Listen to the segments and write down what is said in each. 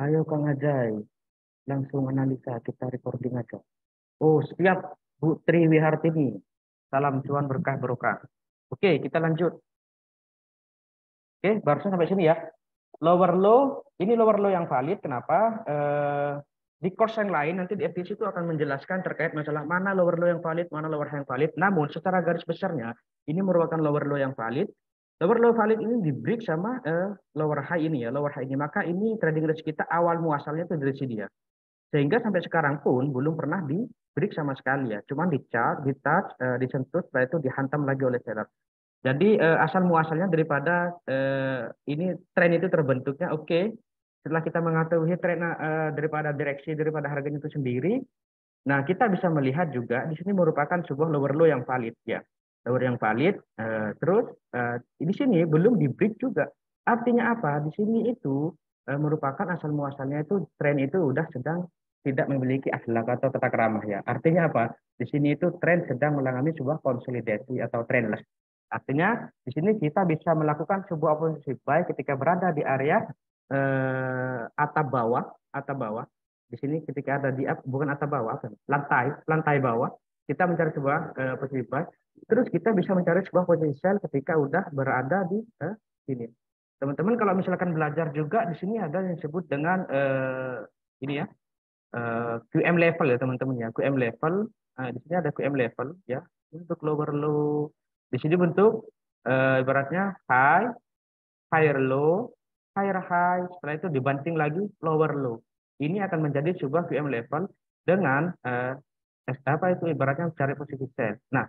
Ayo Kang Ajay, langsung analisa, kita recording aja. Oh, siap Bu Tri Wihartini. Salam cuan berkah barokah. Oke, kita lanjut. Oke, barusan sampai sini ya. Lower low, ini lower low yang valid. Kenapa? Di course yang lain nanti di FTC itu akan menjelaskan terkait masalah mana lower low yang valid, mana lower high yang valid. Namun secara garis besarnya ini merupakan lower low yang valid. Lower low valid ini di break sama lower high ini ya, lower high ini. Maka ini trading range kita awal muasalnya itu dari sini ya. Sehingga sampai sekarang pun belum pernah di break sama sekali ya. Cuman di chart, di touch, disentuh, setelah itu dihantam lagi oleh seller. Jadi asal muasalnya daripada ini tren itu terbentuknya, oke. Setelah kita mengetahui tren daripada direksi daripada harganya itu sendiri, nah kita bisa melihat juga di sini merupakan sebuah lower low yang valid ya, lower yang valid. Terus di sini belum di break juga. Artinya apa? Di sini itu merupakan asal muasalnya itu tren itu udah sedang tidak memiliki akhlak atau tata krama ya. Artinya apa? Di sini itu tren sedang mengalami sebuah konsolidasi atau trendless. Artinya di sini kita bisa melakukan sebuah posisi buy ketika berada di area atap bawah. Di sini ketika ada di bukan atap bawah, lantai bawah, kita mencari sebuah posisi buy. Terus kita bisa mencari sebuah posisi sell ketika udah berada di sini. Teman-teman kalau misalkan belajar juga di sini ada yang disebut dengan ini ya, QM level ya teman-teman ya, QM level. Di sini ada QM level ya untuk lower low. Di sini bentuk ibaratnya high, higher low, higher high. Setelah itu dibanting lagi lower low. Ini akan menjadi sebuah QM level dengan apa itu ibaratnya cari posisi sell. Nah,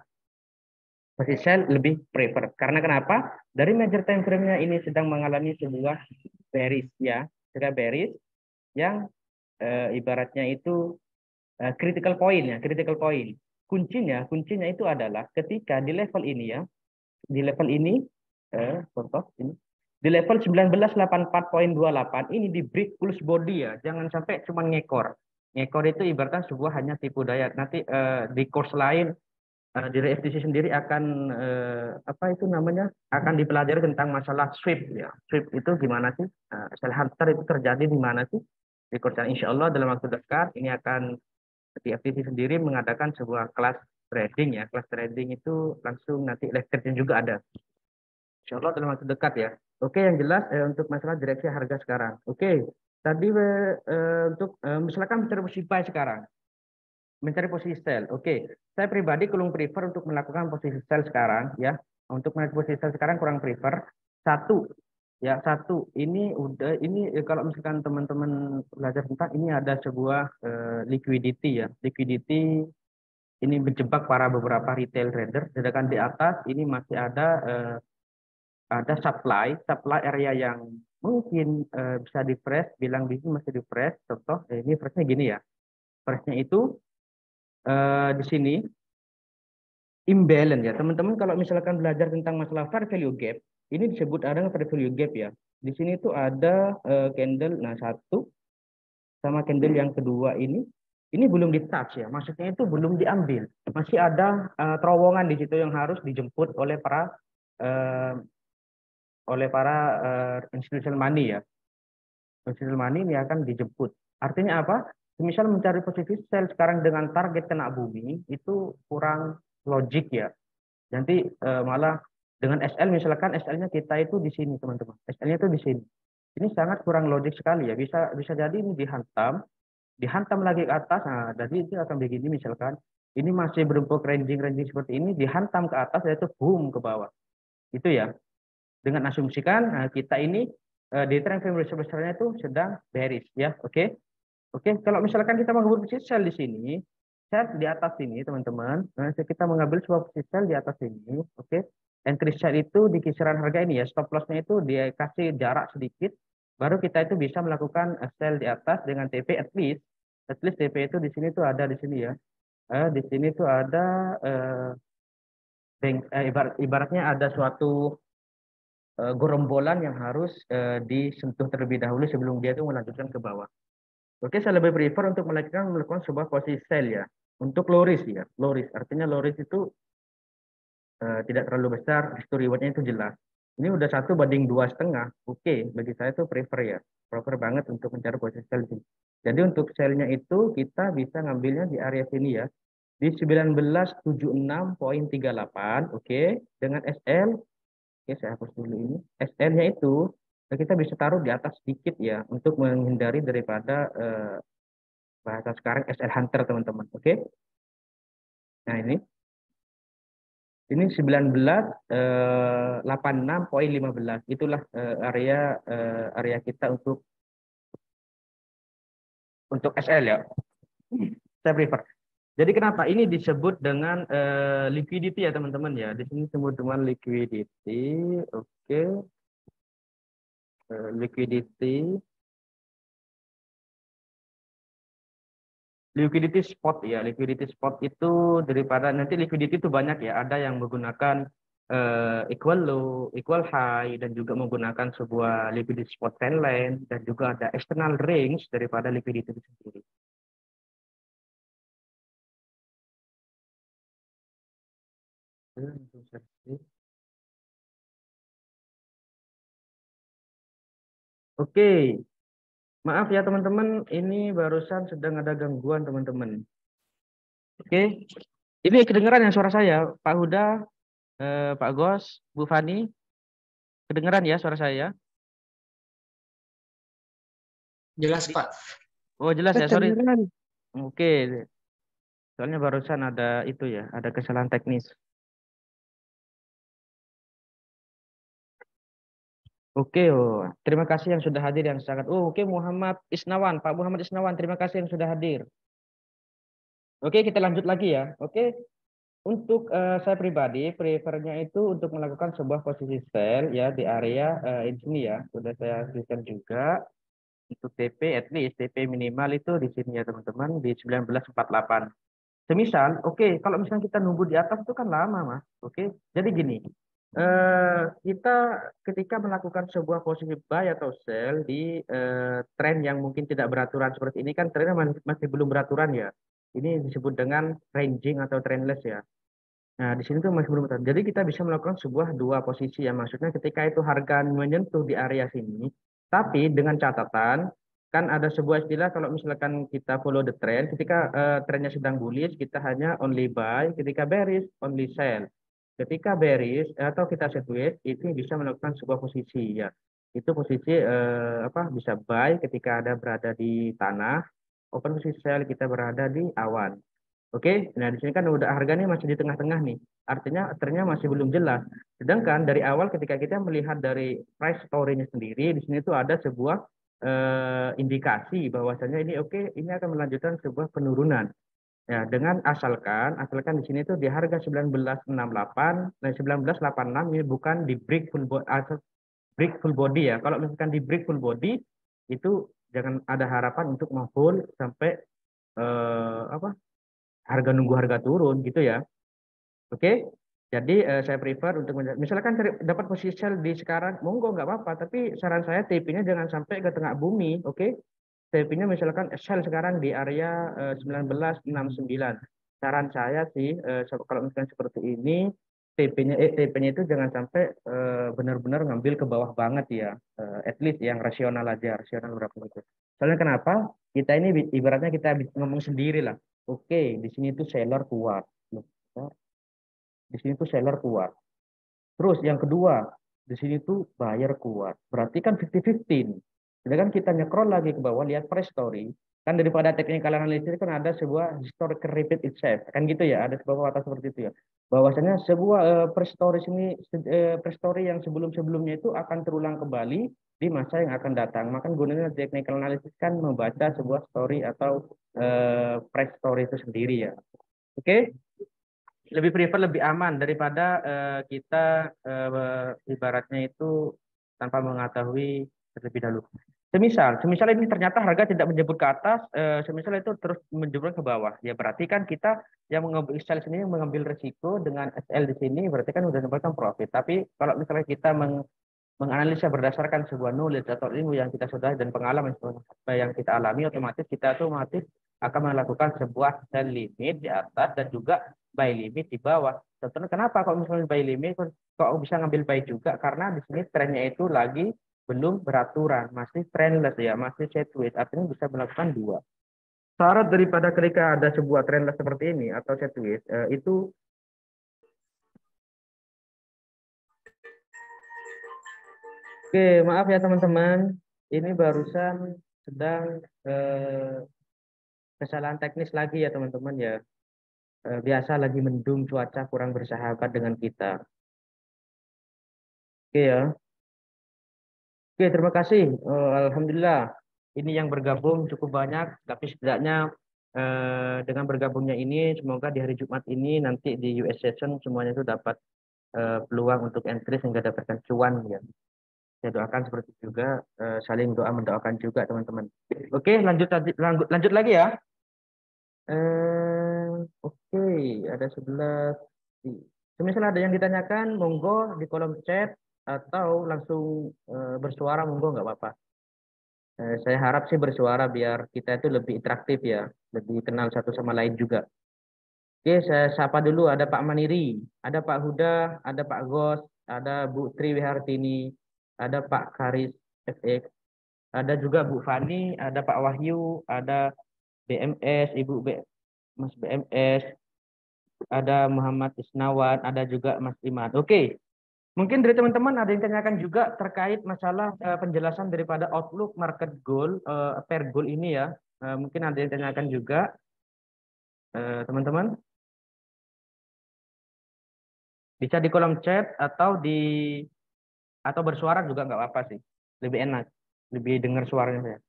posisi sell lebih prefer. Karena kenapa? Dari major time frame-nya ini sedang mengalami sebuah bearish ya, sedang bearish yang ibaratnya itu critical point ya, critical point. Kuncinya itu adalah ketika di level ini ya, di level ini, contoh ini, di level 1984.28 ini di break pulse body ya, jangan sampai cuma ngekor. Ngekor itu ibaratnya sebuah hanya tipu daya. Nanti di course lain di FTC sendiri akan apa itu namanya akan dipelajari tentang masalah sweep ya. Sweep itu gimana sih? Sell hunter itu terjadi di mana sih? Di course yang insya Allah dalam waktu dekat ini akan di FTC sendiri mengadakan sebuah kelas trading ya. Kelas trading itu langsung nanti lecture juga ada. Insya Allah dalam waktu dekat ya. Oke, yang jelas untuk masalah direksi harga sekarang. Oke, tadi untuk misalkan mencari posisi buy sekarang, mencari posisi sell. Oke, saya pribadi kurang prefer untuk melakukan posisi sell sekarang ya. Untuk mencari posisi sell sekarang kurang prefer. Satu, ya satu. Ini udah ini kalau misalkan teman-teman belajar tentang ini ada sebuah liquidity ya. Liquidity ini menjebak para beberapa retail trader. Sedangkan di atas ini masih ada supply area yang mungkin bisa di fresh, bilang di sini masih di fresh. Contoh, ini freshnya gini ya. Freshnya itu di sini imbalance ya. Teman-teman kalau misalkan belajar tentang masalah fair value gap, ini disebut ada fair value gap ya. Di sini tuh ada candle, nah satu sama candle yang kedua ini belum di touch ya. Maksudnya itu belum diambil. Masih ada terowongan di situ yang harus dijemput eh, oleh para institutional money ya. Institutional money ini akan dijemput. Artinya apa? Misal mencari posisi sell sekarang dengan target kena bumi itu kurang logik ya. Nanti malah dengan SL misalkan SL-nya kita itu di sini teman-teman. SL-nya itu di sini. Ini sangat kurang logik sekali ya. Bisa bisa jadi ini dihantam lagi ke atas. Nah, jadi itu akan begini misalkan ini masih berbentuk ranging-ranging seperti ini dihantam ke atas yaitu boom ke bawah. Itu ya. Dengan asumsikan kita ini di trend frame besarnya itu sedang bearish ya. Oke. Oke, kalau misalkan kita mengambil posisi sell di sini, sell di atas ini, teman-teman. Nah, kita mengambil sebuah posisi sell di atas ini, oke. Entry sell itu di kisaran harga ini ya, stop lossnya itu dia kasih jarak sedikit, baru kita itu bisa melakukan sell di atas dengan TP at least TP itu di sini tuh ada di sini ya. Di sini tuh ada ibaratnya ada suatu gerombolan yang harus disentuh terlebih dahulu sebelum dia itu melanjutkan ke bawah. Oke, saya lebih prefer untuk melakukan sebuah posisi sell ya. Untuk low risk ya, low risk. Artinya low risk itu tidak terlalu besar, history rewardnya itu jelas. Ini udah 1:2,5. Oke, bagi saya itu prefer ya. Prefer banget untuk mencari posisi sell di sini. Jadi untuk sell-nya itu kita bisa ngambilnya di area sini ya. Di 1976,38. Oke. Dengan SL. Oke, saya hapus dulu ini. SL-nya itu kita bisa taruh di atas sedikit ya. Untuk menghindari daripada bahasa sekarang SL Hunter teman-teman. Oke. Nah ini 19,86,15. Itulah area kita untuk SL ya. Saya prefer. Jadi kenapa ini disebut dengan liquidity ya teman-teman ya. Di sini disebut dengan liquidity. Oke. Liquidity. Liquidity spot ya. Liquidity spot itu daripada nanti liquidity itu banyak ya. Ada yang menggunakan equal low, equal high, dan juga menggunakan sebuah liquidity spot trendline, dan juga ada external range daripada liquidity itu sendiri. Oke, maaf ya teman-teman, ini barusan sedang ada gangguan teman-teman. Oke, ini kedengeran ya suara saya, Pak Huda, Pak Gos, Bu Fani, kedengeran ya suara saya? Jelas, Pak. Oh jelas ya, sorry. Kedengeran. Oke, soalnya barusan ada itu ya, ada kesalahan teknis. Oke, terima kasih yang sudah hadir yang sangat. Oke, Muhammad Isnawan, Pak Muhammad Isnawan, terima kasih yang sudah hadir. Oke, kita lanjut lagi ya. Oke, untuk saya pribadi, prefernya itu untuk melakukan sebuah posisi sell ya di area ini sini ya. Sudah saya tuliskan juga untuk TP, at least TP minimal itu di sini ya teman-teman, di 19,48. Semisal, oke, kalau misalnya kita nunggu di atas itu kan lama, Mas. Oke, jadi gini, kita ketika melakukan sebuah posisi buy atau sell di tren yang mungkin tidak beraturan seperti ini kan trennya masih belum beraturan ya. Ini disebut dengan ranging atau trendless ya. Nah, di sini tuh masih belum beraturan. Jadi kita bisa melakukan sebuah dua posisi ya. Maksudnya ketika itu harga menyentuh di area sini, tapi dengan catatan kan ada sebuah istilah kalau misalkan kita follow the trend, ketika trennya sedang bullish kita hanya only buy, ketika bearish only sell. Ketika bearish atau kita sideways itu bisa melakukan sebuah posisi ya. Itu posisi apa bisa buy ketika ada berada di tanah, open posisi sell kita berada di awan. Oke, nah di sini kan udah harganya masih di tengah-tengah nih. Artinya trennya masih belum jelas. Sedangkan dari awal ketika kita melihat dari price story-nya sendiri, di sini tuh ada sebuah indikasi bahwasanya ini oke, ini akan melanjutkan sebuah penurunan. Ya, dengan asalkan di sini tuh di harga 1968 dan 1986 ini bukan di break full body, break full body ya. Kalau misalkan di break full body itu jangan ada harapan untuk menghold sampai apa harga nunggu harga turun gitu ya. Oke. Jadi saya prefer untuk misalkan dapat posisi sell di sekarang, monggo nggak apa-apa. Tapi saran saya TP-nya jangan sampai ke tengah bumi. Oke. TP-nya misalkan sell sekarang di area 1969. Saran saya sih kalau misalkan seperti ini TP-nya itu jangan sampai benar-benar ngambil ke bawah banget ya. At least yang rasional aja, rasional berapa itu. Soalnya kenapa? Kita ini ibaratnya kita ngomong sendiri lah. Oke, di sini tuh seller kuat. Di sini tuh seller kuat. Terus yang kedua, di sini tuh buyer kuat. Berarti kan 50-50. Sedangkan kita nyekrol lagi ke bawah, lihat price story. Kan daripada technical analysis kan ada sebuah historical repeat itself. Kan gitu ya, ada sebuah kata seperti itu ya. Bahwasanya sebuah price story ini, price story yang sebelum-sebelumnya itu akan terulang kembali di masa yang akan datang. Maka gunanya technical analysis kan membaca sebuah story atau price story itu sendiri ya. Oke, lebih prefer lebih aman daripada kita ibaratnya itu tanpa mengetahui terlebih dahulu. Semisal ini ternyata harga tidak menjemput ke atas, semisal itu terus menjemput ke bawah, ya berarti kan kita yang mengambil sell sini mengambil risiko dengan SL di sini, berarti kan sudah mendapatkan profit. Tapi kalau misalnya kita menganalisa berdasarkan sebuah knowledge atau ilmu yang kita sudah dan pengalaman yang kita alami, otomatis kita otomatis akan melakukan sebuah sell limit di atas dan juga buy limit di bawah. Contohnya kenapa kok misalnya buy limit kok bisa ngambil buy juga? Karena di sini trennya itu lagi belum beraturan, masih trendless ya, masih sideways, artinya bisa melakukan dua. Syarat daripada ketika ada sebuah trendless seperti ini atau sideways itu oke, maaf ya teman-teman, ini barusan sedang kesalahan teknis lagi ya teman-teman ya. Biasa lagi mendung, cuaca kurang bersahabat dengan kita. Oke ya. Oke, terima kasih. Alhamdulillah. Ini yang bergabung cukup banyak, tapi setidaknya dengan bergabungnya ini, semoga di hari Jumat ini nanti di US session semuanya itu dapat peluang untuk entry sehingga dapatkan cuan ya. Saya doakan seperti itu juga, saling doa mendoakan juga teman-teman. Oke, lanjut lagi ya. Oke, ada 11. Semisal ada yang ditanyakan, monggo di kolom chat atau langsung bersuara, monggo nggak apa-apa. Saya harap sih bersuara biar kita itu lebih interaktif ya, lebih kenal satu sama lain juga. Oke, saya sapa dulu. Ada Pak Maniri, ada Pak Huda, ada Pak Gos, ada Bu Tri Wihartini, ada Pak Karis FX, ada juga Bu Fani, ada Pak Wahyu, ada BMS, Ibu Mas BMS, ada Muhammad Isnawan, ada juga Mas Iman. Oke, mungkin dari teman-teman ada yang tanyakan juga terkait masalah penjelasan daripada outlook market goal, pair goal ini ya. Mungkin ada yang tanyakan juga teman-teman. Bisa di kolom chat atau bersuara juga nggak apa-apa sih. Lebih enak, lebih dengar suaranya saya.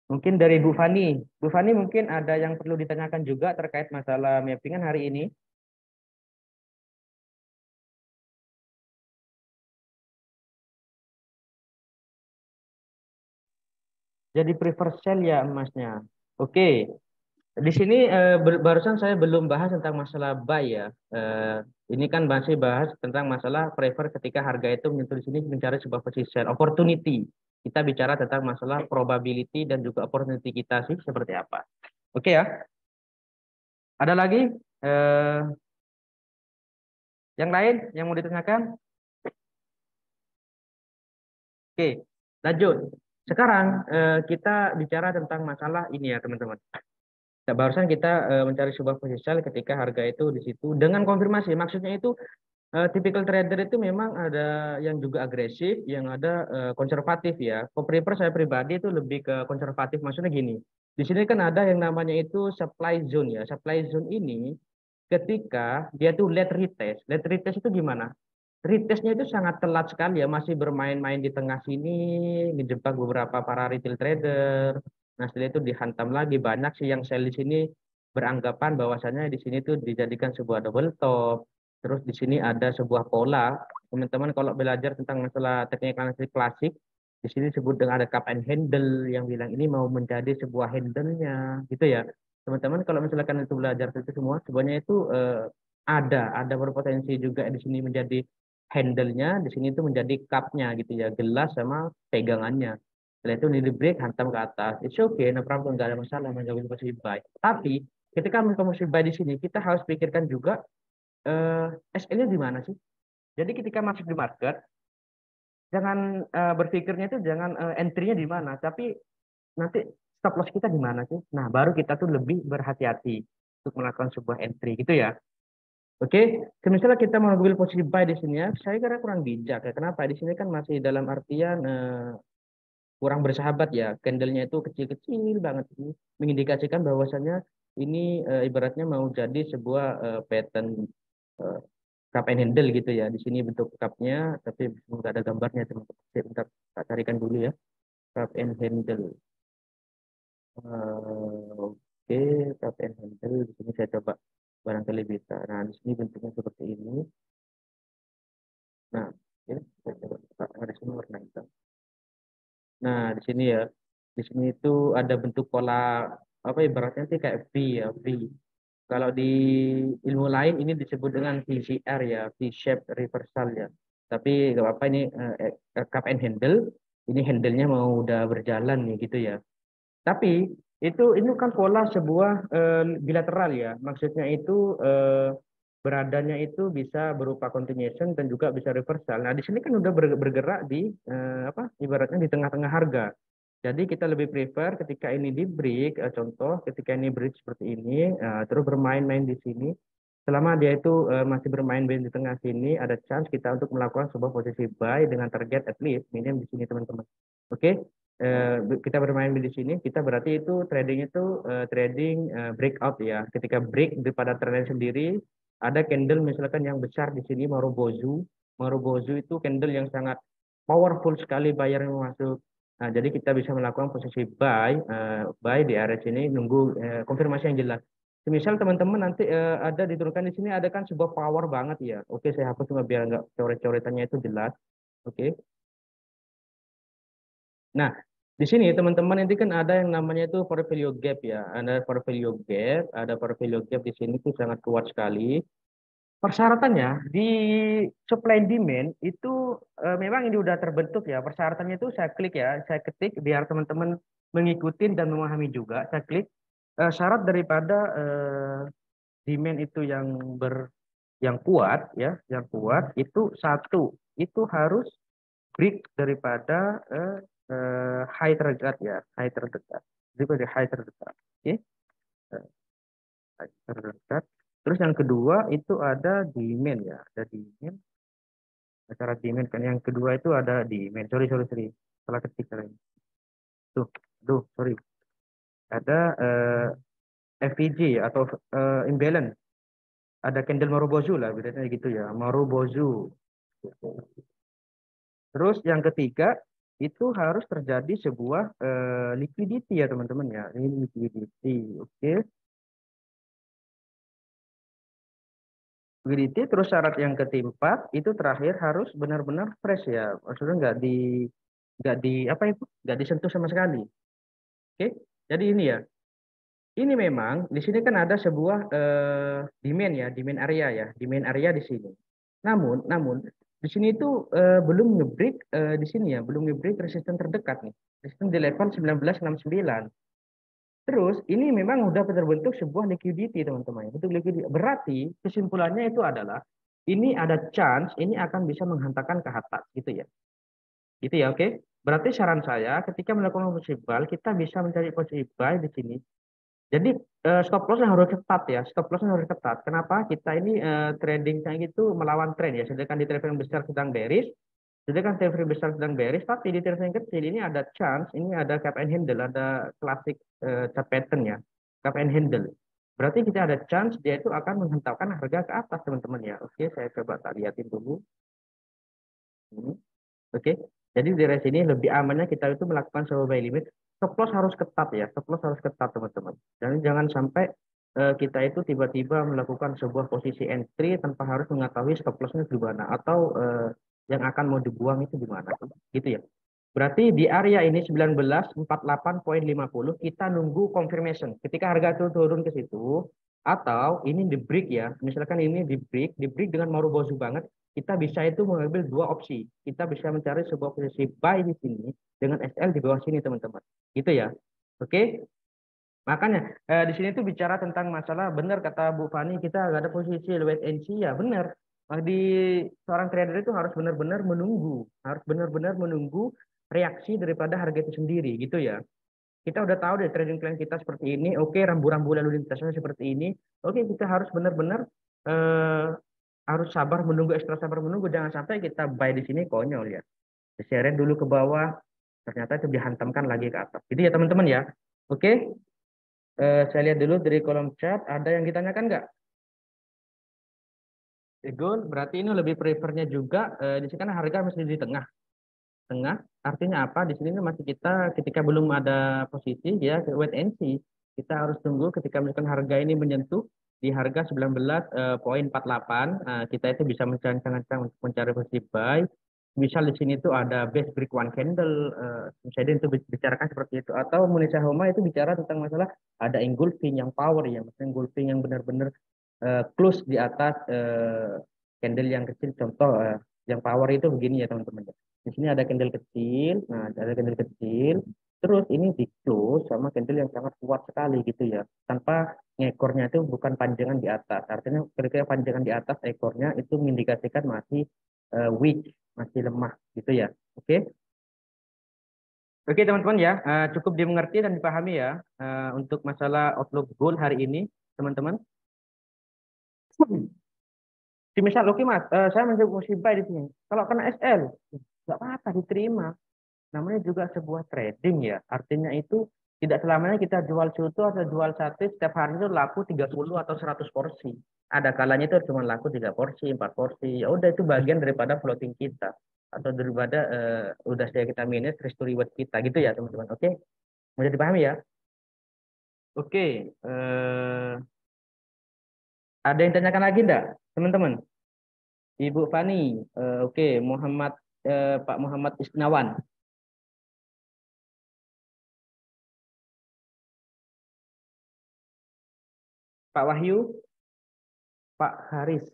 Mungkin dari Bu Fani. Bu Fani mungkin ada yang perlu ditanyakan juga terkait masalah mappingan hari ini. Jadi prefer sell ya emasnya. Oke, di sini barusan saya belum bahas tentang masalah buy ya. Ini kan masih bahas tentang masalah prefer ketika harga itu menyentuh di sini mencari sebuah posisi sell opportunity. Kita bicara tentang masalah probability dan juga opportunity kita sih seperti apa. Oke ya. Ada lagi eh, yang lain yang mau ditanyakan? Oke, lanjut. Sekarang kita bicara tentang masalah ini ya teman-teman. Nah, barusan kita mencari sebuah posisi sell ketika harga itu di situ dengan konfirmasi. Maksudnya itu typical trader itu memang ada yang juga agresif, yang ada konservatif ya. Prefer saya pribadi itu lebih ke konservatif. Maksudnya gini, di sini kan ada yang namanya itu supply zone ya. Supply zone ini ketika dia tuh late retest itu gimana? Retestnya itu sangat telat sekali ya, masih bermain-main di tengah sini, ngejebak beberapa para retail trader. Nah, setelah itu dihantam lagi banyak sih yang sell di sini beranggapan bahwasannya di sini tuh dijadikan sebuah double top. Terus di sini ada sebuah pola. Teman-teman kalau belajar tentang masalah teknik analisis klasik, di sini disebut dengan ada cup and handle yang bilang ini mau menjadi sebuah handle-nya gitu ya. Teman-teman kalau misalkan itu belajar itu semua, sebenarnya itu ada berpotensi juga di sini menjadi handle-nya, di sini itu menjadi cup-nya gitu ya, gelas sama pegangannya. Setelah itu di break hantam ke atas. It's okay, no problem, nggak ada masalah mengambil posisi buy. Tapi ketika mengambil posisi buy di sini, kita harus pikirkan juga SL-nya di mana sih? Jadi ketika masuk di market, jangan berpikirnya itu jangan entry-nya di mana, tapi nanti stop loss kita di mana sih? Nah, baru kita tuh lebih berhati-hati untuk melakukan sebuah entry gitu ya. Oke, misalnya kita mengambil posisi buy di sini ya, saya kira kurang bijak ya. Kenapa? Di sini kan masih dalam artian kurang bersahabat ya. Candlenya itu kecil-kecil banget ini, mengindikasikan bahwasannya ini ibaratnya mau jadi sebuah pattern eh, cup and handle gitu ya. Di sini bentuk cupnya, tapi nggak ada gambarnya teman-teman. Bentar, tak carikan dulu ya. Cup and handle. Oke, cup and handle. Di sini saya coba barangkali bisa. Nah, di sini bentuknya seperti ini. Nah, ini saya coba buka. Nah, di sini warna hitam. Nah, di sini ya. Di sini itu ada bentuk pola apa ibaratnya sih kayak V ya, V. Kalau di ilmu lain ini disebut dengan VCR ya, V-shape reversal ya. Tapi nggak apa-apa ini cup and handle. Ini handle-nya mau udah berjalan nih gitu ya. Tapi itu ini kan pola sebuah bilateral ya. Maksudnya itu beradanya itu bisa berupa continuation dan juga bisa reversal. Nah, di sini kan udah bergerak di apa? Ibaratnya di tengah-tengah harga. Jadi kita lebih prefer ketika ini di break, contoh ketika ini break seperti ini, terus bermain-main di sini. Selama dia itu masih bermain-main di tengah sini, ada chance kita untuk melakukan sebuah posisi buy dengan target at least minimum di sini teman-teman. Oke, kita bermain di sini, kita berarti itu trading itu trading breakout ya. Ketika break daripada trend sendiri, ada candle misalkan yang besar di sini Marubozu. Marubozu itu candle yang sangat powerful sekali buyer yang masuk. Nah, jadi kita bisa melakukan posisi buy, buy di area sini, nunggu konfirmasi yang jelas. Misal teman-teman nanti ada diturunkan di sini ada kan sebuah power banget ya. Oke, saya hapus cuma biar nggak coret-coretannya itu jelas. Oke. Nah, di sini teman-teman ini kan ada yang namanya itu portfolio gap ya. Ada portfolio gap di sini tuh sangat kuat sekali. Persyaratannya di supply and demand itu memang ini udah terbentuk ya. Persyaratannya itu saya klik ya, saya ketik biar teman-teman mengikuti dan memahami juga. Saya klik syarat daripada demand itu yang kuat ya, yang kuat itu satu, itu harus break daripada high terdekat ya, high terdekat. Daripada high terdekat. Oke, high terdekat. Terus yang kedua itu ada demand ya, ada demand. Acara demand kan yang kedua itu ada demand. Sorry, sorry, sorry. Salah ketik kali. Tuh, sorry. Ada FVG atau imbalance. Ada candle Marubozu lah, bedanya gitu ya. Marubozu. Terus yang ketiga itu harus terjadi sebuah liquidity ya teman-teman ya. Ini liquidity, oke. Liquidity terus syarat yang keempat itu terakhir harus benar-benar fresh ya. Maksudnya nggak di apa itu nggak disentuh sama sekali. Oke. Jadi ini ya. Ini memang di sini kan ada sebuah demand ya, demand area ya, demand area di sini. Namun di sini itu belum ngebreak di sini ya, belum ngebreak resisten terdekat nih. Resisten di level 1969. Terus ini memang udah terbentuk sebuah liquidity teman-teman. Bentuk liquidity. Berarti kesimpulannya itu adalah ini ada chance ini akan bisa menghantarkan ke atas gitu ya. Gitu ya, oke. Berarti saran saya ketika melakukan posisi buy kita bisa mencari posisi buy di sini. Jadi stop loss harus ketat ya, stop loss harus ketat. Kenapa? Kita ini tradingnya itu melawan tren ya. Sedangkan di trend yang besar sedang bearish, sedangkan trend yang besar sedang bearish, tapi di trend yang kecil ini ada chance, ini ada cap and handle, ada klasik chart pattern ya, cap and handle. Berarti kita ada chance dia itu akan menghentakkan harga ke atas teman-teman ya. Oke, saya coba tak lihatin dulu. Ini. Oke. Jadi dari sini lebih amannya kita itu melakukan sebuah buy limit. Stop loss harus ketat ya. Stop loss harus ketat teman-teman. Dan jangan sampai kita itu tiba-tiba melakukan sebuah posisi entry tanpa harus mengetahui stop lossnya di mana atau yang akan mau dibuang itu di mana. Gitu ya. Berarti di area ini 1948,50 kita nunggu confirmation. Ketika harga itu turun ke situ atau ini di break ya. Misalkan ini di break dengan marubozu banget, kita bisa itu mengambil dua opsi. Kita bisa mencari sebuah posisi buy di sini dengan SL di bawah sini teman-teman. Gitu ya. Oke. Makanya di sini tuh bicara tentang masalah benar kata Bu Fani kita nggak ada posisi wait and see ya benar. Di seorang trader itu harus benar-benar menunggu reaksi daripada harga itu sendiri gitu ya. Kita udah tahu deh trading plan kita seperti ini, oke rambu-rambu lalu lintasnya seperti ini, oke kita harus benar-benar eh, harus sabar menunggu, ekstra sabar menunggu, jangan sampai kita buy di sini konyol ya. Share dulu ke bawah, ternyata itu dihantamkan lagi ke atas. Jadi ya teman-teman ya, oke. Saya lihat dulu dari kolom chat, ada yang ditanyakan nggak? Good, berarti ini lebih prefernya juga di sini kan harga masih di tengah. Tengah artinya apa? Di sini masih kita ketika belum ada posisi ya wait and see. Kita harus tunggu ketika misalkan harga ini menyentuh di harga 19,48 kita itu bisa mencari-cari untuk mencari posisi buy. Misal di sini tuh ada base break one candle, misalnya itu bicarakan seperti itu. Atau Munisa Homa itu bicara tentang masalah ada engulfing yang power ya, maksudnya engulfing yang benar-benar close di atas candle yang kecil. Contoh yang power itu begini ya teman-teman. Di sini ada candle kecil, nah ada candle kecil. Terus ini di close sama candle yang sangat kuat sekali gitu ya, tanpa ekornya itu bukan panjangan di atas. Artinya ketika panjangan di atas ekornya itu mengindikasikan masih weak, masih lemah gitu ya. Oke. Oke teman-teman ya, cukup dimengerti dan dipahami ya untuk masalah outlook goal hari ini teman-teman. Misal oke mas, saya mencoba musibah di sini. Kalau kena SL, nggak apa-apa diterima. Namanya juga sebuah trading ya. Artinya itu tidak selamanya kita jual soto atau jual sate setiap hari itu laku 30 atau 100 porsi. Ada kalanya itu cuma laku 3 porsi, 4 porsi. Ya udah itu bagian daripada floating kita atau daripada udah saya kita minus risk to reward kita gitu ya teman-teman. Oke, mudah dipahami ya. Oke, ada yang tanyakan lagi enggak teman-teman? Ibu Fani, oke, Muhammad Pak Muhammad Isnawan. Pak Wahyu, Pak Haris,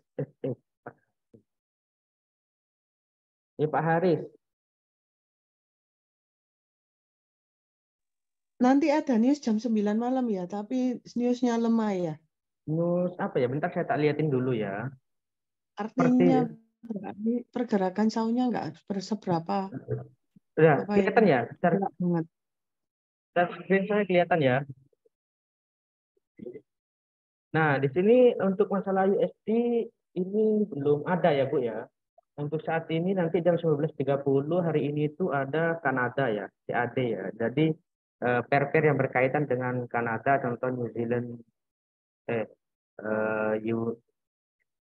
Pak Pak Haris. Nanti ada news jam 9 malam ya, tapi newsnya lemah ya. News apa ya? Bentar saya tak liatin dulu ya. Artinya Seperti pergerakan saunya nggak seberapa. udah Apa ya? kelihatan ya. Secara Banget. screen saya kelihatan ya. Nah, di sini untuk masalah USD ini belum ada ya, Bu ya. Untuk saat ini nanti jam 19.30 hari ini itu ada Kanada ya, CAD ya. Jadi pair-pair yang berkaitan dengan Kanada, contoh New Zealand, eh,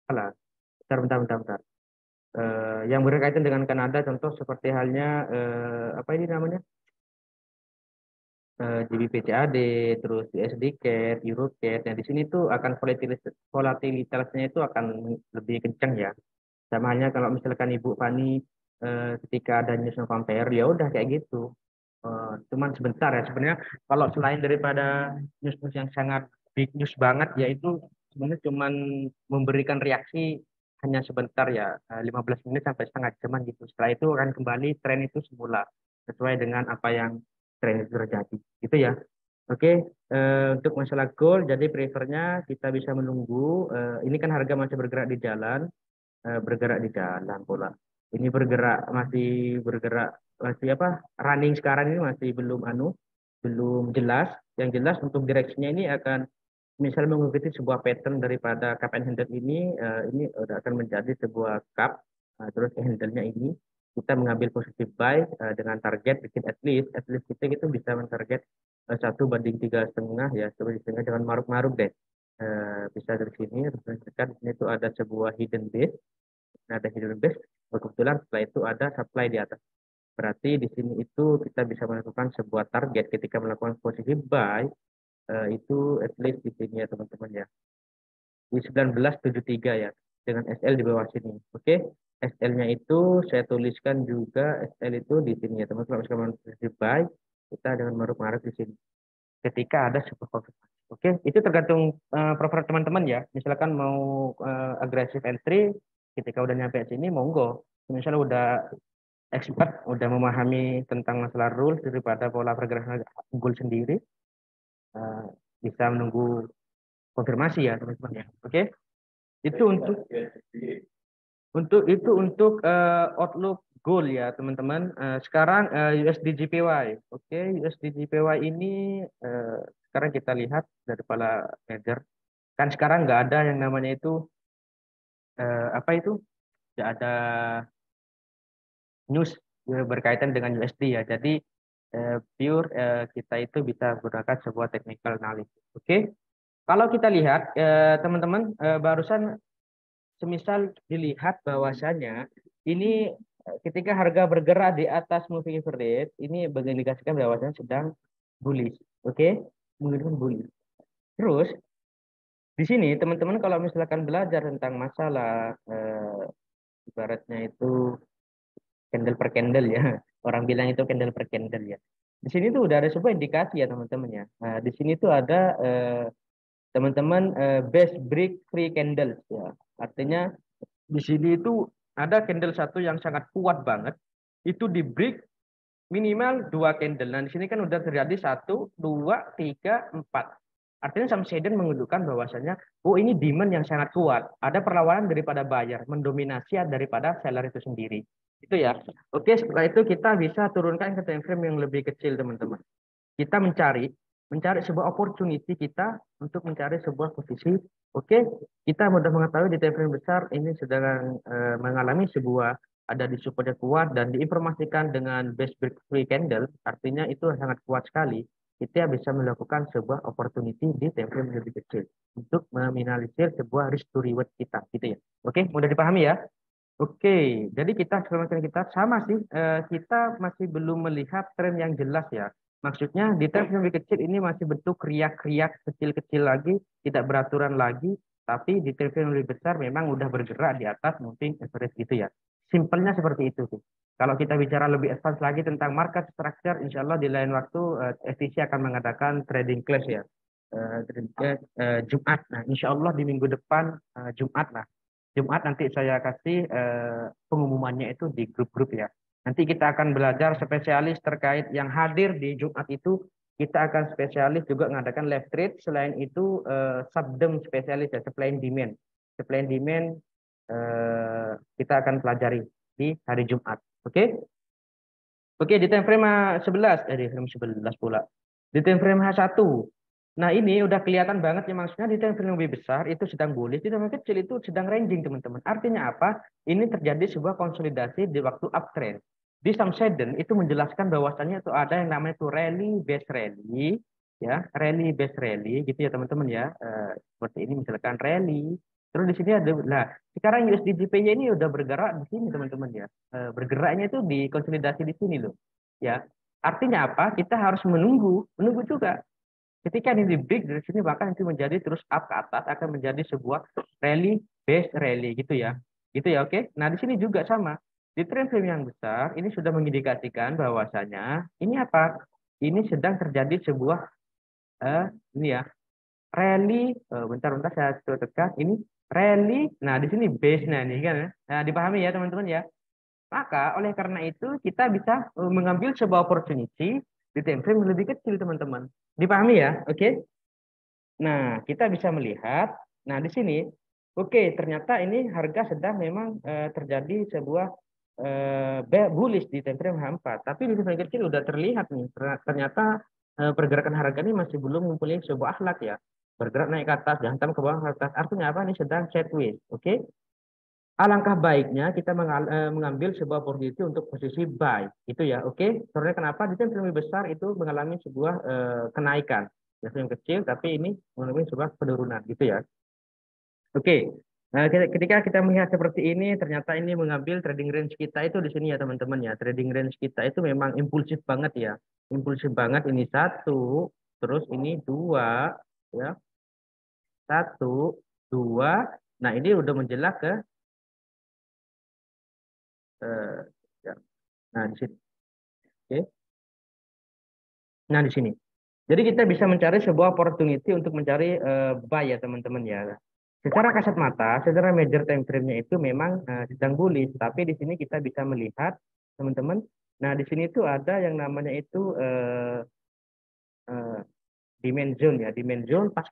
alah, bentar. Yang berkaitan dengan Kanada, contoh seperti halnya apa ini namanya? GBP-CAD, terus USD CAD, Euro CAD. Nah, di sini tuh akan volatilitasnya itu akan lebih kencang ya. Sama halnya kalau misalkan Ibu Fani ketika ada news non-compare, ya udah kayak gitu. Cuman sebentar ya. Sebenarnya kalau selain daripada news-news yang sangat big news banget, yaitu sebenarnya cuman memberikan reaksi hanya sebentar ya, 15 menit sampai setengah jaman gitu. Setelah itu akan kembali tren itu semula sesuai dengan apa yang tren itu terjadi. Gitu ya. Oke, untuk masalah gold, jadi prefernya kita bisa menunggu. Ini kan harga masih bergerak di jalan pola. Ini masih bergerak masih apa? Running sekarang ini masih belum jelas. Yang jelas untuk direksinya ini akan misal mengikuti sebuah pattern daripada cup and handle ini udah akan menjadi sebuah cup. Terus handle-nya ini kita mengambil positif buy dengan target bikin at least kita itu bisa mentarget 1 banding 3,5 ya, terus setengah jangan maruk-maruk deh. Bisa dari sini referensikan di sini itu ada sebuah hidden base. Nah, ada hidden base, kebetulan setelah itu ada supply di atas. Berarti di sini itu kita bisa melakukan sebuah target ketika melakukan posisi buy itu at least di sini ya teman-teman ya. Di 1973 ya dengan SL di bawah sini. Oke. SL-nya itu saya tuliskan juga SL itu di sini ya teman-teman. Kalau misalkan posisi buy kita dengan maruk-maruk di sini. Ketika ada sebuah konfirmasi. Oke, itu tergantung preferensi teman-teman ya. Misalkan mau agresif entry, ketika udah nyampe sini, monggo. Misalnya udah expert, udah memahami tentang masalah rules daripada pola pergerakan unggul sendiri, eh, bisa menunggu konfirmasi ya teman-teman ya. Oke, itu untuk outlook goal ya teman-teman. Sekarang USD JPY. Oke, USD JPY ini sekarang kita lihat dari para trader. Kan sekarang nggak ada yang namanya itu apa itu? Nggak ada news berkaitan dengan USD ya. Jadi pure kita itu bisa gunakan sebuah technical analysis. Oke. Kalau kita lihat teman-teman barusan semisal dilihat bahwasanya ini ketika harga bergerak di atas moving average ini mengindikasikan bahwasanya sedang bullish. Oke, mengindikasikan bullish. Terus di sini teman-teman kalau misalkan belajar tentang masalah ibaratnya itu candle per candle ya. Orang bilang itu candle per candle ya. Di sini tuh udah ada sebuah indikasi ya teman-teman ya. Nah, di sini tuh ada teman-teman best break free candles ya. Artinya di sini itu ada candle satu yang sangat kuat banget. Itu di break minimal 2 candle. Nah, di sini kan udah terjadi 1, 2, 3, 4. Artinya subsidence menunjukkan bahwasanya oh ini demand yang sangat kuat, ada perlawanan daripada buyer mendominasi daripada seller itu sendiri. Itu ya. Oke, setelah itu kita bisa turunkan ke time frame yang lebih kecil, teman-teman. Kita mencari sebuah opportunity kita untuk mencari sebuah posisi. Oke, kita mudah mengetahui di time frame besar ini sedang mengalami sebuah ada di support yang kuat dan diinformasikan dengan base break free candle, artinya itu sangat kuat sekali. Kita bisa melakukan sebuah opportunity di time frame yang lebih kecil untuk meminimalisir sebuah risk to reward kita, gitu ya. Oke, mudah dipahami ya. Oke, jadi kita sama sih, kita masih belum melihat tren yang jelas ya. Maksudnya di tren yang lebih kecil ini masih bentuk riak-riak kecil-kecil lagi, tidak beraturan lagi, tapi di tren yang lebih besar memang udah bergerak di atas mungkin average gitu ya. Simpelnya seperti itu sih. Kalau kita bicara lebih advance lagi tentang market structure, insya Allah di lain waktu FTC akan mengadakan trading class ya. Trading class Jumat. Nah, insya Allah di minggu depan Jumat lah. Jumat nanti saya kasih pengumumannya itu di grup-grup ya. Nanti kita akan belajar spesialis terkait yang hadir di Jumat itu. Kita akan spesialis juga mengadakan live trade. Selain itu subdem spesialis ya, supply and demand. Supply and demand kita akan pelajari di hari Jumat. Oke? Oke, di time frame 11, di frame 11 pula. Di time frame H1. Nah, ini udah kelihatan banget ya, maksudnya di time frame yang lebih besar itu sedang bullish, di time frame kecil itu sedang ranging, teman-teman. Artinya apa? Ini terjadi sebuah konsolidasi di waktu uptrend. Di subsidence itu menjelaskan bahwasannya itu ada yang namanya itu rally based rally, ya, rally based rally gitu ya, teman-teman ya. Seperti ini misalkan rally. Terus di sini ada, nah sekarang USD JPY ini udah bergerak di sini, teman-teman ya. Bergeraknya itu di konsolidasi di sini loh, ya. Artinya apa? Kita harus menunggu juga. Ketika ini di break dari sini bahkan itu menjadi terus up ke atas akan menjadi sebuah rally based rally gitu ya. Gitu ya, oke. Nah, di sini juga sama. Di trend frame yang besar ini sudah mengindikasikan bahwasanya ini apa? Ini sedang terjadi sebuah ini ya, rally bentar saya tekan ini rally. Nah, di sini base-nya nih kan ya. Nah, dipahami ya, teman-teman ya. Maka oleh karena itu kita bisa mengambil sebuah opportunity di time frame yang lebih kecil, teman-teman. Dipahami ya? Oke. Nah, kita bisa melihat, nah di sini, oke, ternyata ini harga sedang memang terjadi sebuah bullish di time frame H4, tapi di time frame kecil udah terlihat nih, ternyata pergerakan harga ini masih belum mempunyai sebuah akhlak ya, bergerak naik ke atas, jangan ke bawah ke atas, artinya apa? Ini sedang sideways, oke? Alangkah baiknya kita mengambil sebuah opportunity untuk posisi buy, itu ya, oke? Soalnya kenapa? Di time frame lebih besar itu mengalami sebuah kenaikan, yang kecil, tapi ini mengalami sebuah penurunan, gitu ya. Oke. Nah, ketika kita melihat seperti ini, ternyata ini mengambil trading range kita itu di sini ya, teman-teman ya. Trading range kita itu memang impulsif banget ya, impulsif banget. Ini satu, terus ini dua, ya, satu, dua. Nah, ini udah menjelak ke ya. Nah, di sini. Oke. Nah, di sini. Jadi kita bisa mencari sebuah opportunity untuk mencari buy ya, teman-teman ya. Secara kasat mata, secara major time frame-nya itu memang sedang bullish, tapi di sini kita bisa melihat, teman-teman. Nah, di sini itu ada yang namanya itu demand zone ya. Demand zone pas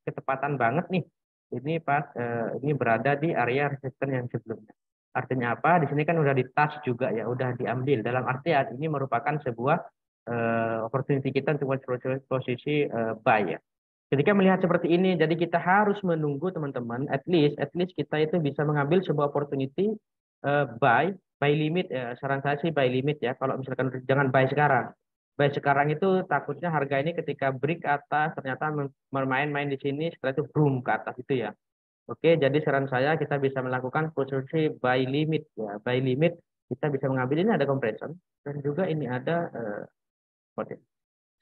ketepatan banget nih. Ini pas ini berada di area resistance yang sebelumnya. Artinya apa? Di sini kan udah di touch juga ya, udah diambil. Dalam artian ini merupakan sebuah opportunity kita untuk posisi buy ya. Ketika melihat seperti ini, jadi kita harus menunggu, teman-teman. At least kita itu bisa mengambil sebuah opportunity buy limit. Saran saya sih buy limit ya. Kalau misalkan jangan buy sekarang. Buy sekarang itu takutnya harga ini ketika break atas ternyata bermain-main di sini, setelah itu boom ke atas itu ya. Oke, jadi saran saya kita bisa melakukan posisi buy limit ya. Buy limit kita bisa mengambil, ini ada compression dan juga ini ada 139,72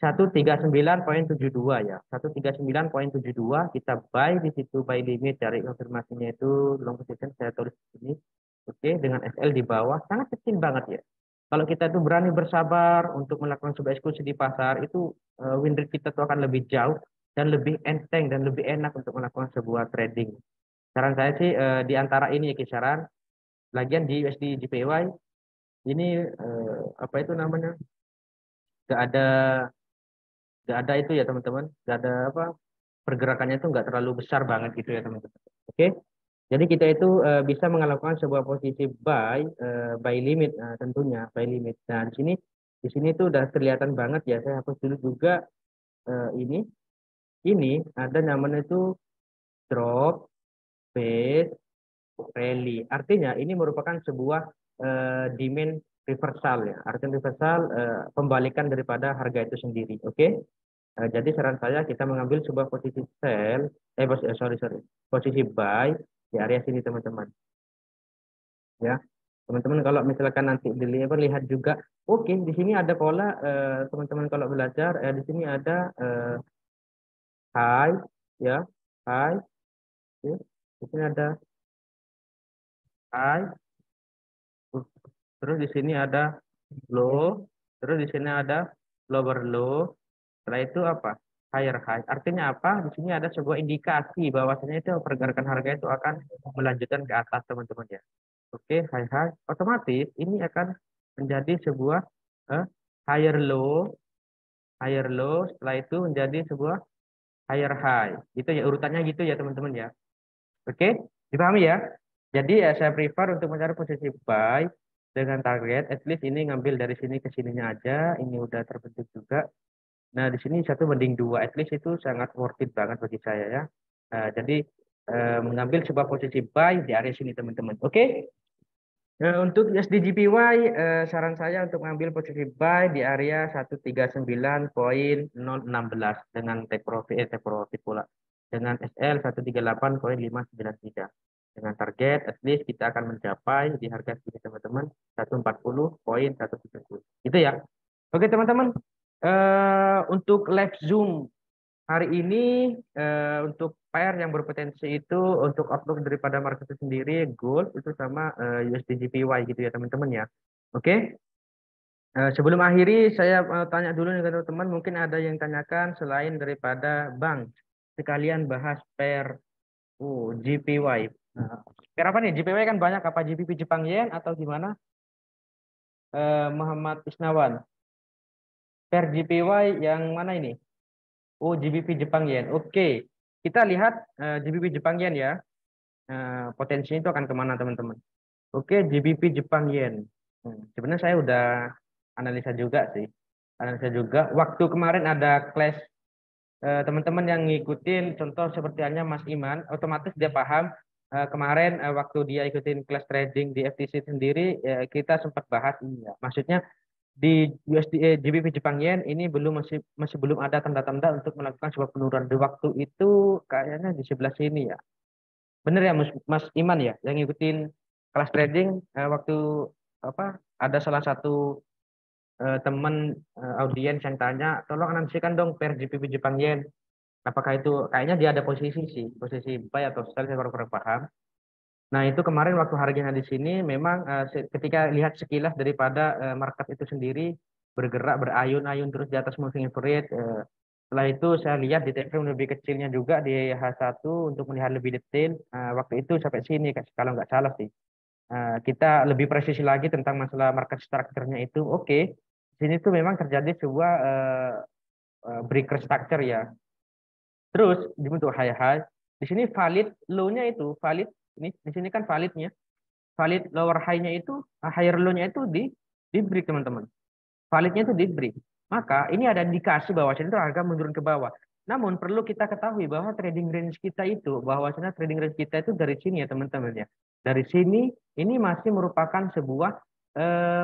ya. 139,72 kita buy di situ, buy limit, cari konfirmasinya itu long position saya tulis di sini. Oke, dengan SL di bawah sangat kecil banget ya. Kalau kita itu berani bersabar untuk melakukan sebuah eksekusi di pasar, itu win rate kita tuh akan lebih jauh dan lebih enteng dan lebih enak untuk melakukan sebuah trading. Saran saya sih di antara ini ya kisaran. Lagian di USD JPY ini apa itu namanya? Gak ada itu ya, teman-teman. Gak ada apa? pergerakannya itu nggak terlalu besar banget gitu ya teman-teman. Oke, jadi kita itu bisa melakukan sebuah posisi buy limit, tentunya buy limit. Nah di sini tuh udah kelihatan banget ya. Saya hapus dulu juga ini ada namanya itu drop base rally. Artinya ini merupakan sebuah demand reversal ya. Artinya reversal pembalikan daripada harga itu sendiri. Oke. Jadi saran saya kita mengambil sebuah posisi sell, sorry, posisi buy di area sini teman-teman. Ya, teman-teman kalau misalkan nanti lihat juga, oke, di sini ada pola teman-teman kalau belajar, di sini ada high, ya, high, ya. Di sini ada high, terus di sini ada low, terus di sini ada lower low. Setelah itu apa? Higher high. Artinya apa? Di sini ada sebuah indikasi bahwasanya itu pergerakan harga itu akan melanjutkan ke atas teman-teman ya. Oke, high high. Otomatis ini akan menjadi sebuah higher low, higher low. Setelah itu menjadi sebuah higher high. Itu ya urutannya gitu ya teman-teman ya. Oke, dipahami ya? Jadi ya saya prefer untuk mencari posisi buy dengan target. At least ini ngambil dari sini ke sininya aja. Ini udah terbentuk juga. Nah, di sini 1:2, at least itu sangat worth it banget bagi saya ya. Jadi mengambil sebuah posisi buy di area sini teman-teman. Oke. Untuk USD/JPY saran saya untuk mengambil posisi buy di area 139.016 dengan take profit pula. Dengan SL 138.593. Dengan target at least kita akan mencapai di harga sini teman-teman 140.170. Itu ya. Oke teman-teman. Untuk live Zoom hari ini untuk pair yang berpotensi itu untuk outlook daripada market itu sendiri gold itu sama USD/JPY gitu ya teman-teman ya. Oke. Sebelum akhiri saya tanya dulu nih ke teman-teman, mungkin ada yang tanyakan selain daripada bank. Sekalian bahas pair JPY. Pair apa nih? JPY kan banyak, apa GBP Jepang Yen atau gimana? Muhammad Isnawan. Pair JPY yang mana ini? Oh, GBP Jepang Yen. Oke, kita lihat GBP Jepang Yen ya. Potensinya itu akan kemana teman-teman? Oke, GBP Jepang Yen. Sebenarnya saya udah analisa juga sih. Analisa juga. Waktu kemarin ada clash, teman-teman yang ngikutin contoh seperti halnya Mas Iman, otomatis dia paham. Kemarin waktu dia ikutin clash trading di FTC sendiri, kita sempat bahas ini ya. Maksudnya di GBP Jepang Yen ini masih belum ada tanda-tanda untuk melakukan sebuah penurunan di waktu itu kayaknya di sebelah sini ya. Bener ya Mas Iman ya yang ngikutin kelas trading waktu apa ada salah satu teman audiens yang tanya tolong analisakan dong pair GBP Jepang Yen. Apakah itu kayaknya dia ada posisi buy atau sell saya kurang paham. Nah, itu kemarin waktu harganya di sini memang ketika lihat sekilas daripada market itu sendiri bergerak berayun-ayun terus di atas moving average. Setelah itu saya lihat di time frame lebih kecilnya juga di H1 untuk melihat lebih detail. Waktu itu sampai sini kalau nggak salah sih. Kita lebih presisi lagi tentang masalah market structure-nya itu. Oke, di sini tuh memang terjadi sebuah breaker structure ya. Terus dibentuk high. Di sini valid low-nya itu valid ini di sini kan validnya. Valid lower high-nya itu higher low-nya itu di break teman-teman. Validnya itu di break. Maka ini ada indikasi bahwa itu harga menurun ke bawah. Namun perlu kita ketahui bahwa trading range kita itu bahwasanya trading range kita itu dari sini ya teman-teman ya. Dari sini ini masih merupakan sebuah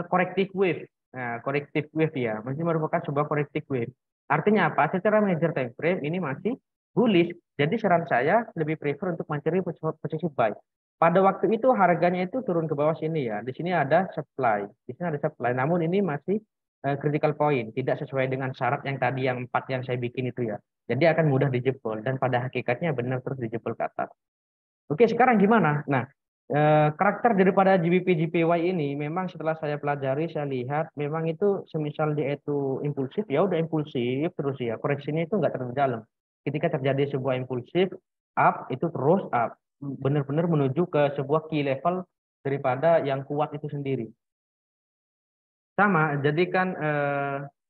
corrective wave. Nah, corrective wave ya, masih merupakan sebuah corrective wave. Artinya apa? Secara major time frame ini masih bullish. Jadi saran saya lebih prefer untuk mencari posisi buy. Pada waktu itu harganya itu turun ke bawah sini ya. Di sini ada supply. Di sini ada supply. Namun ini masih critical point, tidak sesuai dengan syarat yang tadi yang 4 yang saya bikin itu ya. Jadi akan mudah dijebol dan pada hakikatnya benar terus dijebol ke atas. Oke, sekarang gimana? Nah, karakter daripada GBP/JPY ini memang setelah saya pelajari, saya lihat memang itu semisal dia itu impulsif, ya udah impulsif terus ya. Koreksinya itu nggak terlalu dalam. Ketika terjadi sebuah impulsif up, itu terus up. Benar-benar menuju ke sebuah key level daripada yang kuat itu sendiri. Sama, jadi kan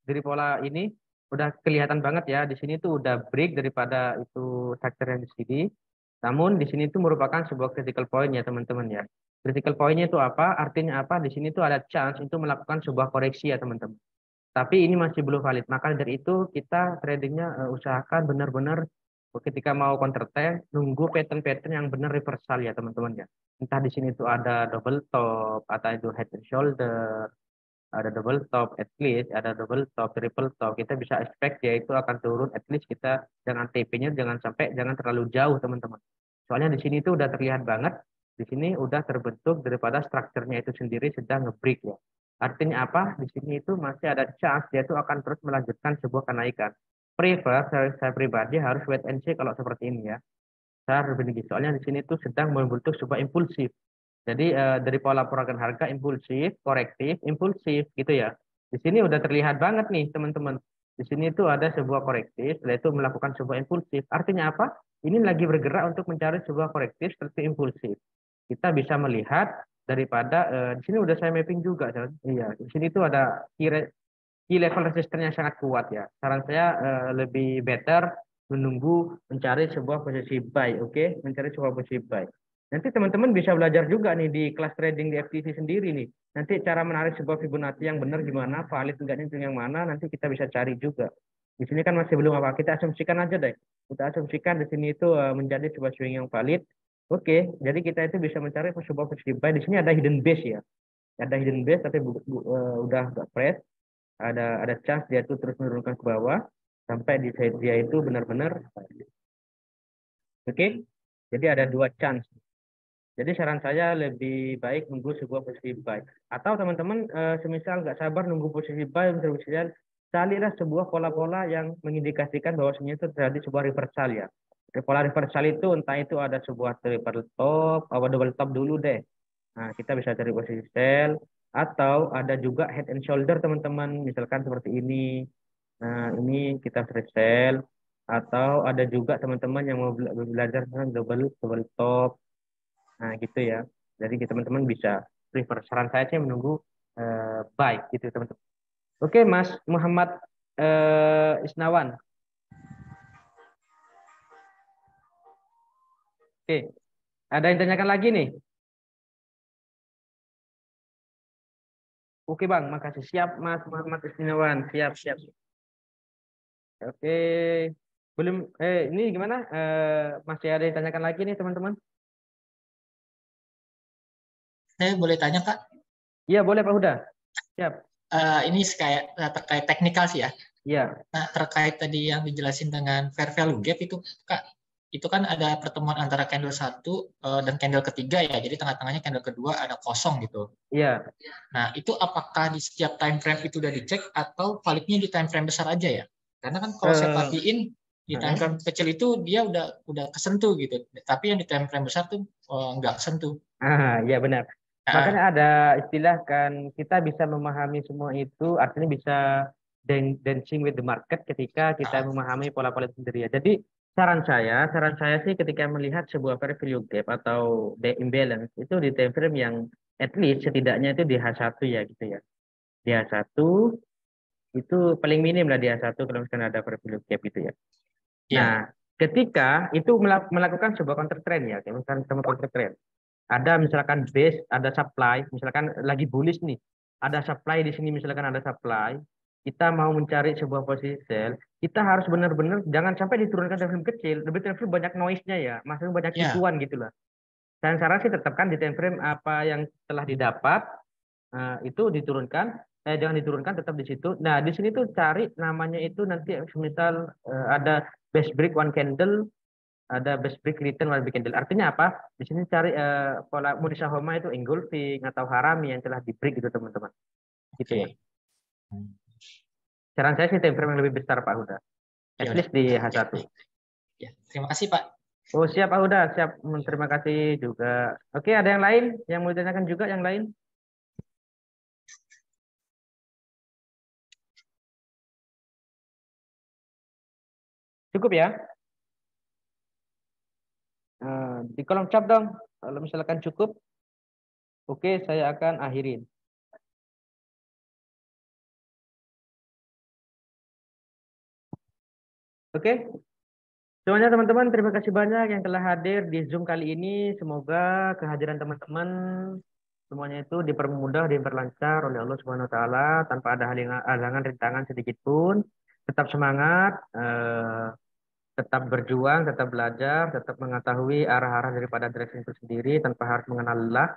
dari pola ini udah kelihatan banget ya di sini tuh udah break daripada itu structure yang di sini. Namun di sini itu merupakan sebuah critical point ya teman-teman ya. Critical point-nya itu apa? Artinya apa? Di sini tuh ada chance untuk melakukan sebuah koreksi ya teman-teman. Tapi ini masih belum valid. Maka dari itu kita tradingnya usahakan benar-benar ketika mau counter trend nunggu pattern-pattern yang benar reversal ya teman-teman ya. Entah di sini tuh ada double top atau itu head and shoulder, ada double top at least, ada double top, triple top. Kita bisa expect dia itu akan turun at least kita jangan TP-nya jangan terlalu jauh teman-teman. Soalnya di sini tuh udah terlihat banget di sini udah terbentuk daripada strukturnya itu sendiri sedang nge-break ya. Artinya apa? Di sini itu masih ada chance dia itu akan terus melanjutkan sebuah kenaikan. Prefer saya pribadi harus wait and see kalau seperti ini ya. Saya harus begini. Soalnya di sini tuh sedang membentuk sebuah impulsif. Jadi dari pola pergerakan harga impulsif, korektif, impulsif gitu ya. Di sini udah terlihat banget nih teman-teman. Di sini tuh ada sebuah korektif, setelah itu melakukan sebuah impulsif. Artinya apa? Ini lagi bergerak untuk mencari sebuah korektif seperti impulsif. Kita bisa melihat daripada di sini udah saya mapping juga, kan? Iya, di sini tuh ada key level resistennya sangat kuat ya. Saran saya lebih better menunggu mencari sebuah posisi buy, oke? Mencari sebuah posisi buy. Nanti teman-teman bisa belajar juga nih di kelas trading di FTC sendiri nih. Nanti cara menarik sebuah Fibonacci yang benar gimana, valid enggaknya itu yang mana, nanti kita bisa cari juga. Di sini kan masih belum apa, kita asumsikan aja deh. Kita asumsikan di sini itu menjadi sebuah swing yang valid. Oke, jadi kita itu bisa mencari sebuah posisi buy. Di sini ada hidden base ya. Ada hidden base tapi udah nggak fresh, ada chance dia tuh terus menurunkan ke bawah sampai di side dia itu benar-benar oke. Jadi ada dua chance. Jadi saran saya lebih baik nunggu sebuah posisi buy. Atau teman-teman semisal nggak sabar nunggu posisi buy, misalnya carilah sebuah pola-pola yang mengindikasikan bahwasanya itu terjadi sebuah reversal ya. Pola reversal itu entah itu ada sebuah triple top atau double top dulu deh. Nah, kita bisa cari posisi sell atau ada juga head and shoulder teman-teman, misalkan seperti ini. Nah, ini kita bisa sell atau ada juga teman-teman yang mau belajar tentang double double top. Nah, gitu ya. Jadi teman-teman bisa prefer. Saran saya sih menunggu buy gitu teman-teman. Oke, Mas Muhammad Isnawan. Oke, ada yang tanyakan lagi nih? Oke, Bang. Makasih. Siap, Mas Muhammad Isnawan. Siap, siap. Oke. Belum ini gimana? Masih ada yang tanyakan lagi nih, teman-teman? Saya boleh tanya, Kak? Iya, boleh Pak Huda. Siap. Ini kayak terkait teknikal sih ya. Iya. Nah, terkait tadi yang dijelasin dengan fair value gap itu, Kak, itu kan ada pertemuan antara candle satu dan candle ketiga ya. Jadi tengah-tengahnya candle kedua ada kosong gitu. Iya. Nah, itu apakah di setiap time frame itu udah dicek atau validnya di time frame besar aja ya? Karena kan kalau saya perhatiin di time frame kecil itu dia udah kesentuh gitu. Tapi yang di time frame besar tuh nggak kesentuh. Iya benar. Makanya Ah, ada istilah kan kita bisa memahami semua itu artinya bisa dancing with the market ketika kita ah, memahami pola-pola itu sendiri ya. Jadi saran saya sih ketika melihat sebuah fair value gap atau the imbalance itu di time frame yang at least setidaknya itu di H1 ya gitu ya. Di H1 itu paling minim lah di H1 kalau misalkan ada fair value gap gitu ya. Nah, iya, ketika itu melakukan sebuah counter trend ya, kayak misalkan sama counter trend. Ada misalkan base, ada supply, misalkan lagi bullish nih. Ada supply di sini misalkan ada supply. Kita mau mencari sebuah posisi sell, kita harus benar-benar jangan sampai diturunkan time frame kecil, lebih time frame banyak noise-nya ya, maksudnya banyak iya, ikuan gitu lah. Dan saran sih tetapkan di time frame apa yang telah didapat itu diturunkan, jangan diturunkan tetap di situ. Nah, di sini tuh cari namanya itu nanti misal ada best break one candle, ada best break return one big candle. Artinya apa? Di sini cari pola Munisahoma itu engulfing atau harami yang telah di break gitu teman-teman. Gitu ya. oke. Saran saya sih time frame yang lebih besar Pak Huda. Ya At udah. least di Ya, H1. baik. Ya, terima kasih Pak. Oh siap Pak Huda, siap. Terima kasih juga. Oke, ada yang lain yang mau ditanyakan juga yang lain? Cukup ya? Di kolom chat dong. Kalau misalkan cukup, oke saya akan akhirin. Oke, semuanya teman-teman, terima kasih banyak yang telah hadir di Zoom kali ini. Semoga kehadiran teman-teman semuanya itu dipermudah, diperlancar oleh Allah Subhanahu wa taala tanpa ada halangan rintangan sedikit pun. Tetap semangat, tetap berjuang, tetap belajar, tetap mengetahui arah-arah daripada direction itu sendiri tanpa harus mengenal lelah.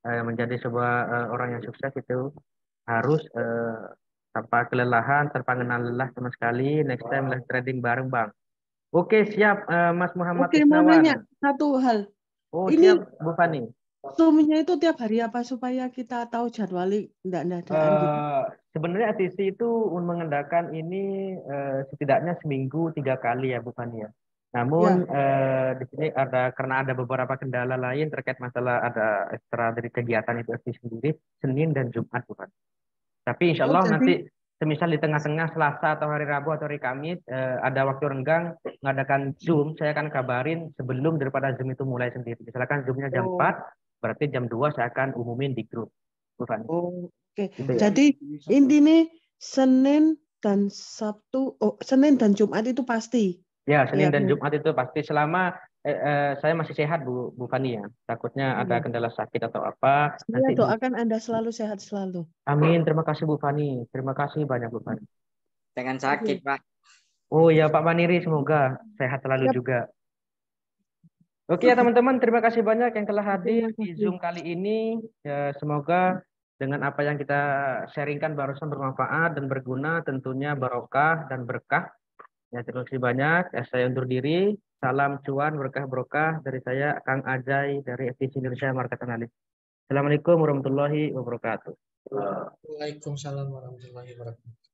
Menjadi sebuah orang yang sukses itu harus tanpa kelelahan, tanpa mengenal lelah sama sekali. Next time live trading bareng Bang. Oke, siap Mas Muhammad Oke, mau nanya Isnawan. satu hal. Oh, Ini siap Bu Fani. Zoom-nya itu tiap hari apa supaya kita tahu jadwalnya enggak dadaan gitu. Sebenarnya ATC itu mengendalikan ini setidaknya seminggu 3 kali ya Bu Fani ya. Ya. Namun di sini ada karena ada beberapa kendala lain terkait masalah ada ekstra dari kegiatan itu sendiri Senin dan Jumat Bu Fani. Tapi insya Oh, Allah jadi nanti semisal di tengah-tengah Selasa atau hari Rabu atau hari Kamis ada waktu renggang mengadakan Zoom, saya akan kabarin sebelum daripada Zoom itu mulai sendiri. Misalkan Zoomnya jam 4, berarti jam 2 saya akan umumin di grup. Bukan. oke. Gitu ya. Jadi intinya Senin dan Sabtu, Senin dan Jumat itu pasti. Ya, Senin Ya, dan Jumat itu pasti selama saya masih sehat Bu Fani ya. Takutnya ada kendala sakit atau apa. Saya Nanti doakan Anda selalu sehat selalu. Amin. Terima kasih Bu Fani. Terima kasih banyak Bu Fani. Jangan sakit, Pak. Oh ya Pak Maniri, semoga sehat selalu Siap. juga. Oke ya teman-teman, terima kasih banyak yang telah hadir Terima di kasih. Zoom kali ini. Ya, semoga dengan apa yang kita sharingkan barusan bermanfaat dan berguna, tentunya barokah dan berkah. Ya, terima kasih banyak. Saya undur diri. Salam cuan, berkah-berkah dari saya, Kang Ajay dari FTC Indonesia Market Analyst. Assalamualaikum warahmatullahi wabarakatuh. Waalaikumsalam warahmatullahi wabarakatuh.